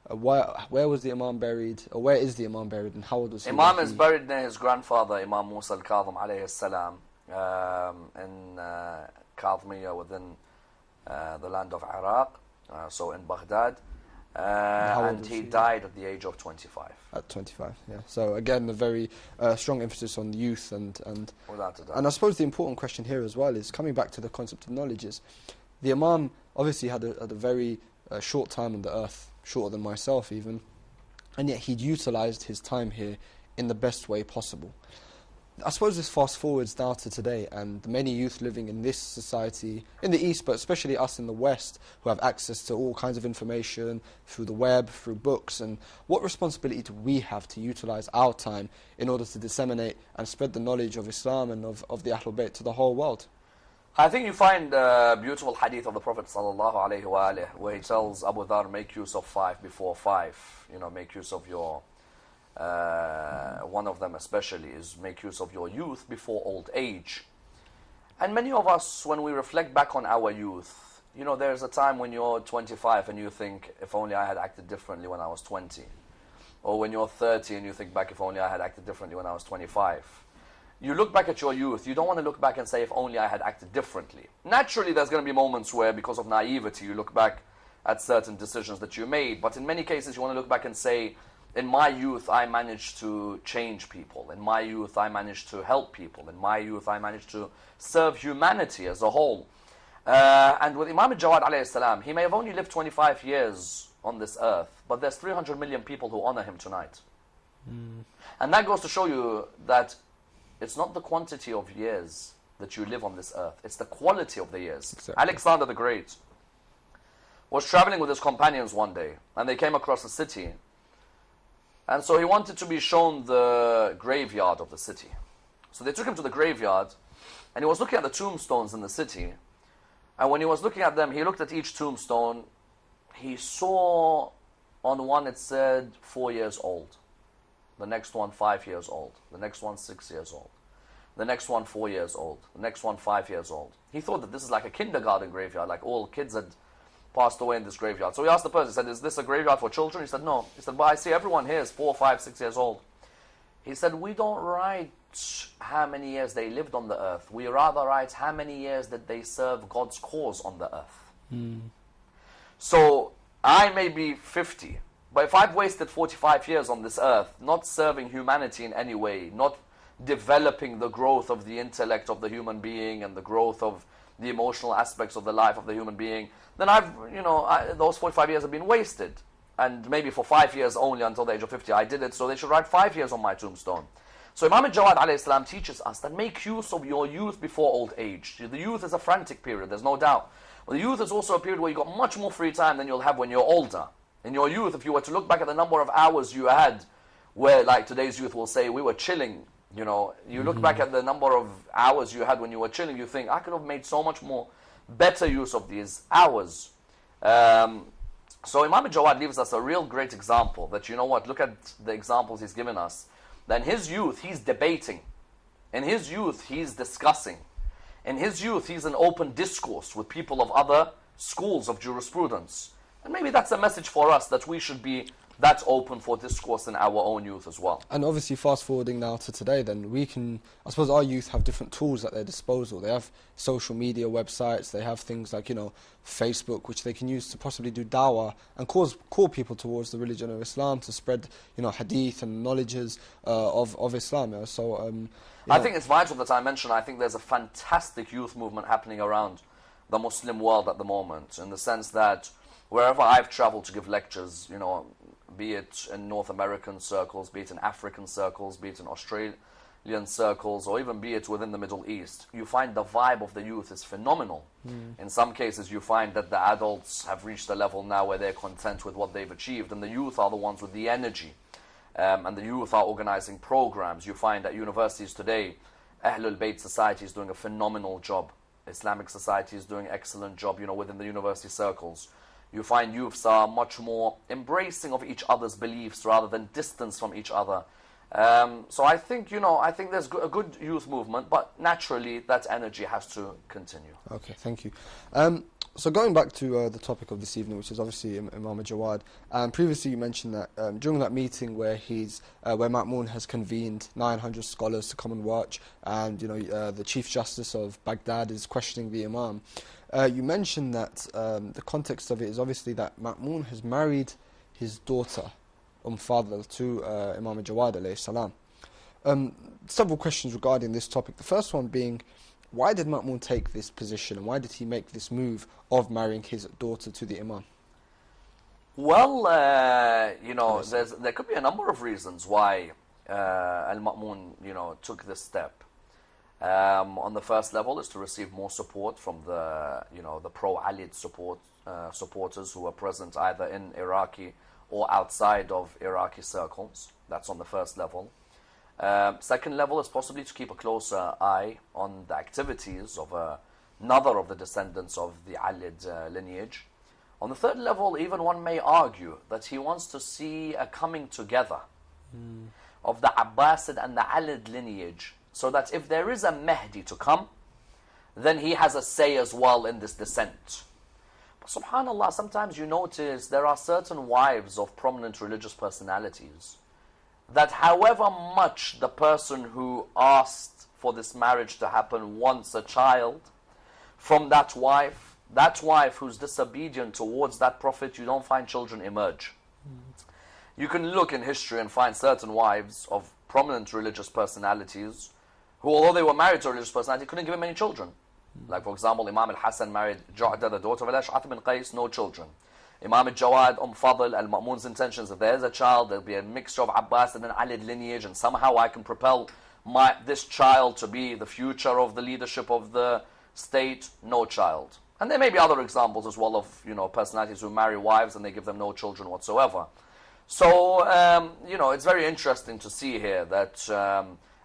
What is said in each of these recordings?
where was the Imam buried, or where is the Imam buried, and how old was he? Imam is buried near his grandfather, Imam Musa al-Kadhim alayhi salam, in Kadhmiya, within the land of Iraq, so in Baghdad. And he died at the age of 25. At 25, yeah. So again, a very strong emphasis on youth, and without a doubt. And I suppose the important question here as well is, coming back to the concept of knowledge, is the Imam obviously had a very short time on the earth, shorter than myself even, and yet he'd utilised his time here in the best way possible. I suppose this fast forwards now to today, and the many youth living in this society, in the East, but especially us in the West, who have access to all kinds of information through the web, through books, and what responsibility do we have to utilise our time in order to disseminate and spread the knowledge of Islam and of the Ahlul Bayt to the whole world? I think you find a beautiful hadith of the Prophet ﷺ, where he tells Abu Dhar, make use of 5 before 5. You know, make use of your... one of them especially is make use of your youth before old age. And many of us, when we reflect back on our youth, you know, there's a time when you're 25 and you think, if only I had acted differently when I was 20. Or when you're 30 and you think back, if only I had acted differently when I was 25. You look back at your youth, you don't want to look back and say, if only I had acted differently. Naturally, there's going to be moments where, because of naivety, you look back at certain decisions that you made. But in many cases, you want to look back and say, in my youth, I managed to change people. In my youth, I managed to help people. In my youth, I managed to serve humanity as a whole. And with Imam JAWAD alayhi salam, he may have only lived 25 years on this earth, but there's 300 million people who honor him tonight. And that goes to show you that it's not the quantity of years that you live on this earth, it's the quality of the years. Exactly. Alexander the Great was traveling with his companions one day, and they came across a city. And so he wanted to be shown the graveyard of the city. So they took him to the graveyard, and he was looking at the tombstones in the city. And when he was looking at them, he looked at each tombstone. He saw on one it said 4 years old. The next one 5 years old. The next one 6 years old. The next one 4 years old. The next one 5 years old. He thought that this is like a kindergarten graveyard, like all kids had passed away in this graveyard. So he asked the person, he said, is this a graveyard for children? He said, no. He said, but I see everyone here is 4, 5, 6 years old. He said, we don't write how many years they lived on the earth. We rather write how many years that they serve God's cause on the earth. So I may be 50, but if I've wasted 45 years on this earth, not serving humanity in any way, not developing the growth of the intellect of the human being and the growth of the emotional aspects of the life of the human being, then those 45 years have been wasted. And maybe for 5 years only until the age of 50 I did it, so they should write 5 years on my tombstone. So Imam JAWAD alayhi salam teaches us that make use of your youth before old age. The youth is a frantic period, there's no doubt. But the youth is also a period where you've got much more free time than you'll have when you're older. In your youth, if you were to look back at the number of hours you had, where like today's youth will say, we were chilling, you know, you look back at the number of hours you had when you were chilling, you think, I could have made so much more better use of these hours. So Imam JAWAD leaves us a real great example that, you know what, look at the examples he's given us. That in his youth, he's debating. In his youth, he's discussing. In his youth, he's in open discourse with people of other schools of jurisprudence. And maybe that's a message for us, that we should be that open for discourse in our own youth as well. And obviously, fast forwarding now to today, then we can, I suppose our youth have different tools at their disposal. They have social media websites, they have things like, you know, Facebook, which they can use to possibly do dawah and call people towards the religion of Islam, to spread, you know, hadith and knowledges of Islam. You know? So, I think it's vital that I mention, I think there's a fantastic youth movement happening around the Muslim world at the moment, in the sense that wherever I've traveled to give lectures, you know, be it in North American circles, be it in African circles, be it in Australian circles, or even be it within the Middle East, you find the vibe of the youth is phenomenal. In some cases, you find that the adults have reached a level now where they're content with what they've achieved, and the youth are the ones with the energy. And the youth are organizing programs. You find at universities today, Ahlul Bayt Society is doing a phenomenal job. Islamic Society is doing an excellent job, you know, within the university circles. You find youths are much more embracing of each other's beliefs rather than distance from each other. So I think, you know, I think there's a good youth movement, but naturally that energy has to continue. Okay, thank you. So going back to the topic of this evening, which is obviously Imam Jawad, previously you mentioned that during that meeting where where Ma'mun has convened 900 scholars to come and watch, and the Chief Justice of Baghdad is questioning the Imam. You mentioned that the context of it is obviously that Ma'mun has married his daughter, Fadl, to Imam Jawad alayhi salam. Several questions regarding this topic. The first one being, why did Ma'mun take this position, and why did he make this move of marrying his daughter to the Imam? Well, there could be a number of reasons why Al-Ma'mun, took this step. On the first level is to receive more support from the pro-Alid supporters who are present either in Iraqi or outside of Iraqi circles. That's on the first level. Second level is possibly to keep a closer eye on the activities of another of the descendants of the Alid lineage. On the third level, even one may argue that he wants to see a coming together of the Abbasid and the Alid lineage, so that if there is a Mahdi to come, then he has a say as well in this descent. But subhanAllah, sometimes you notice there are certain wives of prominent religious personalities that however much the person who asked for this marriage to happen wants a child from that wife who's disobedient towards that prophet, you don't find children emerge. You can look in history and find certain wives of prominent religious personalities who, although they were married to a religious personality, couldn't give him any children. Like, for example, Imam al-Hassan married Ja'da, the daughter of Al-Ash'ath bin Qais, no children. Imam al-Jawad, Fadl, Al-Ma'mun's intentions, if there's a child, there'll be a mixture of Abbas and an Alid lineage, and somehow I can propel this child to be the future of the leadership of the state, no child. And there may be other examples as well of, personalities who marry wives and they give them no children whatsoever. So, it's very interesting to see here that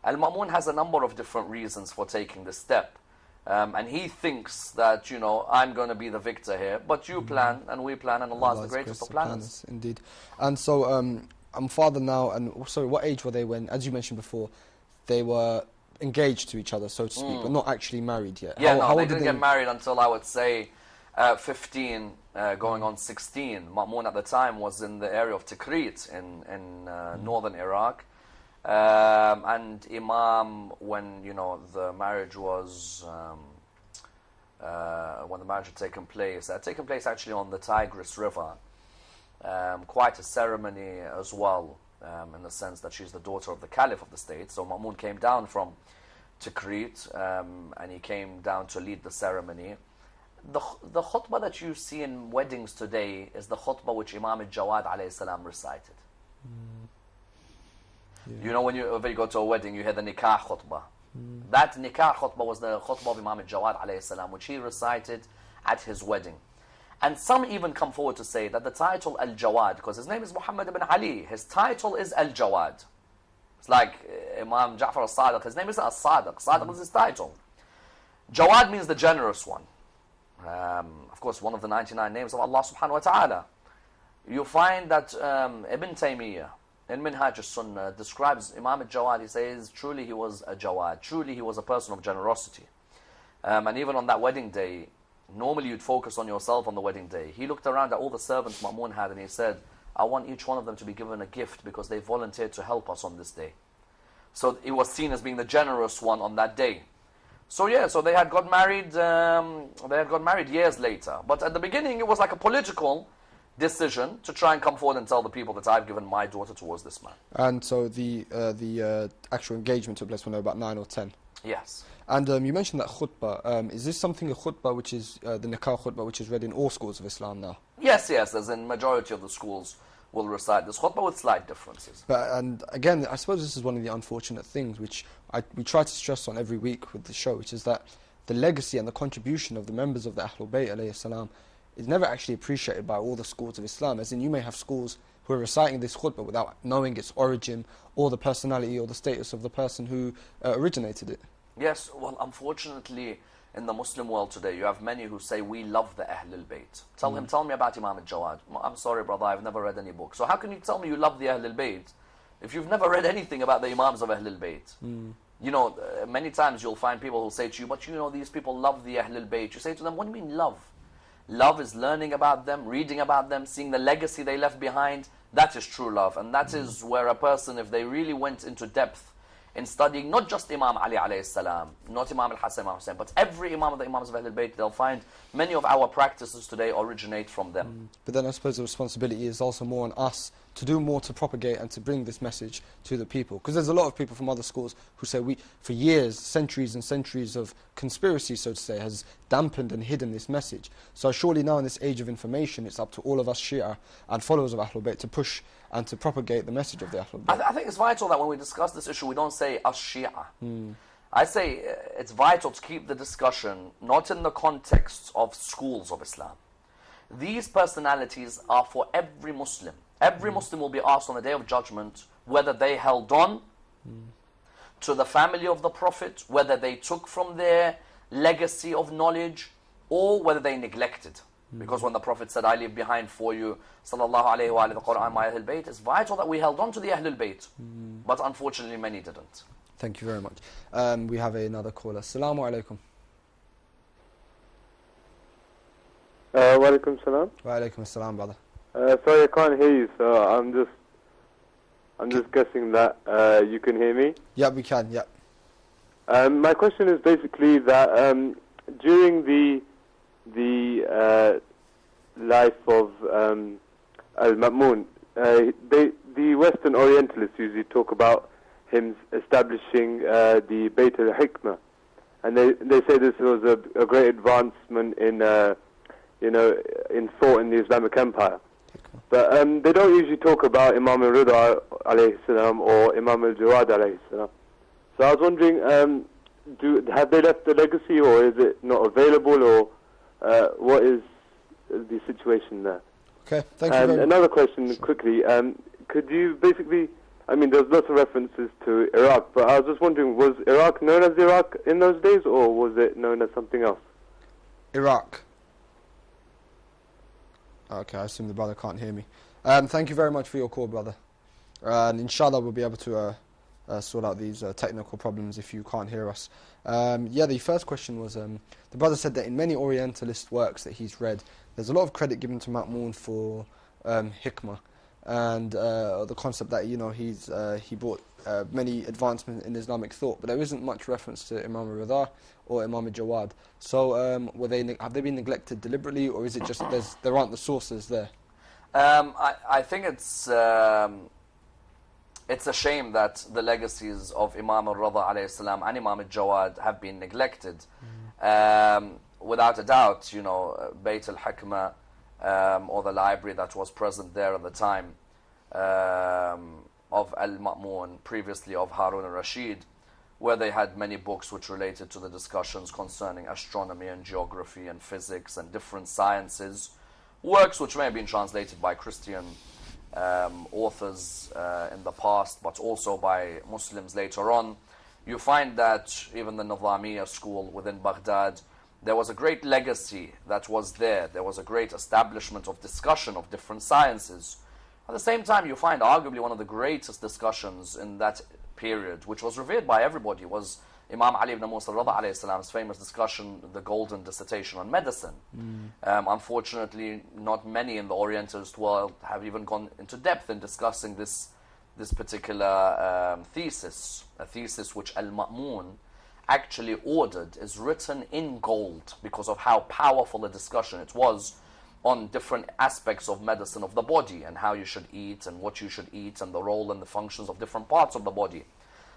Al-Ma'mun has a number of different reasons for taking this step. And he thinks that, I'm going to be the victor here, but you plan and we plan, and Allah is the greatest of planners. Indeed. And so, I'm father now, and sorry, what age were they when, as you mentioned before, they were engaged to each other, so to speak, but not actually married yet? Yeah, they didn't get married until, I would say, 15, going on 16. Ma'mun at the time was in the area of Tikrit in northern Iraq. And Imam, when the marriage was when the marriage had taken place, actually on the Tigris River. Quite a ceremony as well, in the sense that she's the daughter of the Caliph of the state. So Ma'mun came down from Tikrit, and he came down to lead the ceremony. The khutbah that you see in weddings today is the khutbah which Imam al-Jawad alayhi salam recited. Yeah. When you go to a wedding, you hear the nikah khutbah. That nikah khutbah was the khutbah of Imam al-Jawad alayhi salam, which he recited at his wedding. And some even come forward to say that the title Al-Jawad, because his name is Muhammad ibn Ali, his title is Al-Jawad. It's like Imam Ja'far al-Sadiq, his name is Al-Sadiq. Sadiq is his title. Jawad means the generous one. Of course, one of the 99 names of Allah subhanahu wa ta'ala. You find that Ibn Taymiyyah, in Minhaj al-Sunnah, describes Imam al-Jawad. He says, truly he was a Jawad. Truly he was a person of generosity. And even on that wedding day, normally you'd focus on yourself on the wedding day. He looked around at all the servants Ma'mun had and he said, I want each one of them to be given a gift because they volunteered to help us on this day. So he was seen as being the generous one on that day. So yeah, so they had got married. They had got married years later. But at the beginning, it was like a political decision to try and come forward and tell the people that I've given my daughter towards this man. And so the actual engagement took place when they were about 9 or 10. Yes. And you mentioned that khutbah. Is this something, a khutbah, which is the nikah khutbah, which is read in all schools of Islam now? Yes, as in majority of the schools will recite this khutbah with slight differences. And again, I suppose this is one of the unfortunate things which we try to stress on every week with the show, which is that the legacy and the contribution of the members of the Ahlul Bayt alayhi salam is never actually appreciated by all the schools of Islam. As in, you may have schools who are reciting this khutbah without knowing its origin or the personality or the status of the person who originated it. Yes, well, unfortunately, in the Muslim world today, you have many who say, we love the Ahlul Bayt. Tell me about Imam al-Jawad. I'm sorry, brother, I've never read any book. So how can you tell me you love the Ahlul Bayt if you've never read anything about the Imams of Ahlul Bayt? Many times you'll find people who say to you, but these people love the Ahlul Bayt. You say to them, what do you mean love? Love is learning about them, reading about them, seeing the legacy they left behind. That is true love. And that is where a person, if they really went into depth in studying not just Imam Ali alayhi salam, not Imam al-Hasan, Imam Hussein, but every Imam of the Imams of Ahlul Bayt, they'll find many of our practices today originate from them. But then I suppose the responsibility is also more on us to do more to propagate and to bring this message to the people. Because there's a lot of people from other schools who say for years, centuries and centuries of conspiracy, so to say, has dampened and hidden this message. So surely now in this age of information, it's up to all of us Shia and followers of Ahlul Bayt to push and to propagate the message of the Ahlul Bayt. I think it's vital that when we discuss this issue, we don't say us Shia. I say it's vital to keep the discussion not in the context of schools of Islam. These personalities are for every Muslim. Every Muslim will be asked on the Day of Judgment whether they held on to the family of the Prophet, whether they took from their legacy of knowledge, or whether they neglected. Because when the Prophet said, I leave behind for you, sallallahu alayhi wa alayhi, the Quran, my Ahlul Bayt, it's vital that we held on to the Ahlul Bayt. But unfortunately, many didn't. Thank you very much. We have another caller. Assalamu alaikum. Wa alaikum salam. Wa alaikum assalam, brother. Sorry, I can't hear you, so I'm just guessing that you can hear me. Yeah, we can, yeah. My question is basically that during the life of Al-Ma'mun, the Western Orientalists usually talk about him establishing the Bayt al-Hikmah, and they say this was a great advancement in in thought in the Islamic Empire. But they don't usually talk about Imam al-Rida alayhi salam or Imam al-Jawad alayhi salam. So I was wondering, have they left the legacy, or is it not available, or what is the situation there? Okay, thank you very much. Another question quickly, could you basically, I mean there's lots of references to Iraq, but I was just wondering, was Iraq known as Iraq in those days, or was it known as something else? Iraq. Okay, I assume the brother can't hear me. Thank you very much for your call, brother. And inshallah we'll be able to sort out these technical problems if you can't hear us. Yeah, the first question was, the brother said that in many Orientalist works that he's read, there's a lot of credit given to Ma'mun for hikmah, and the concept that he brought many advancements in Islamic thought, but there isn't much reference to Imam al-Rida or Imam al-Jawad. So have they been neglected deliberately, or is it just there aren't the sources there? I think it's a shame that the legacies of Imam al-Rida alayhi salam and Imam al-Jawad have been neglected. Without a doubt, Bayt al-Hikmah, or the library that was present there at the time of Al-Ma'mun, previously of Harun al-Rashid, where they had many books which related to the discussions concerning astronomy and geography and physics and different sciences, works which may have been translated by Christian authors in the past, but also by Muslims later on. You find that even the Nizamiya school within Baghdad, there was a great legacy that was there. There was a great establishment of discussion of different sciences. At the same time, you find arguably one of the greatest discussions in that period, which was revered by everybody, was Imam Ali ibn Musa al-Rida alayhi salam's famous discussion, the Golden Dissertation on Medicine. Unfortunately, not many in the Orientalist world have even gone into depth in discussing this particular thesis, a thesis which Al-Ma'mun actually ordered, is written in gold because of how powerful a discussion it was on different aspects of medicine of the body, and how you should eat and what you should eat and the role and the functions of different parts of the body.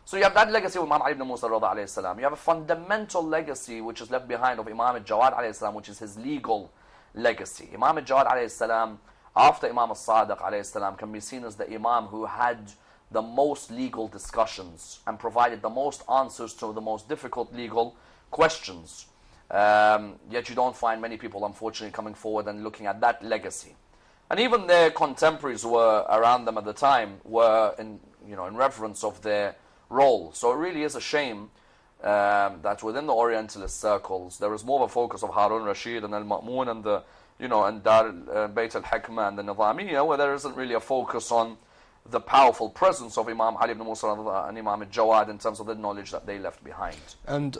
So you have that legacy of Imam Ali ibn Musa al-Rida alayhi salam. You have a fundamental legacy which is left behind of Imam al-Jawad alayhi salam, which is his legal legacy. Imam al-Jawad alayhi salam, after Imam al-Sadiq alayhi salam, can be seen as the Imam who had the most legal discussions and provided the most answers to the most difficult legal questions. Yet you don't find many people, unfortunately, coming forward and looking at that legacy. And even their contemporaries who were around them at the time were in reverence of their role. So it really is a shame that within the Orientalist circles there is more of a focus of Harun Rashid and Al-Ma'mun and the and Bayt al-Hikmah and the Nizamiya, where there isn't really a focus on the powerful presence of Imam Ali ibn Musa and Imam al-Jawad in terms of the knowledge that they left behind. And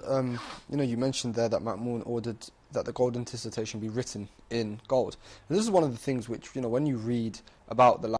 you mentioned there that Ma'mun ordered that the golden dissertation be written in gold. And this is one of the things which, when you read about the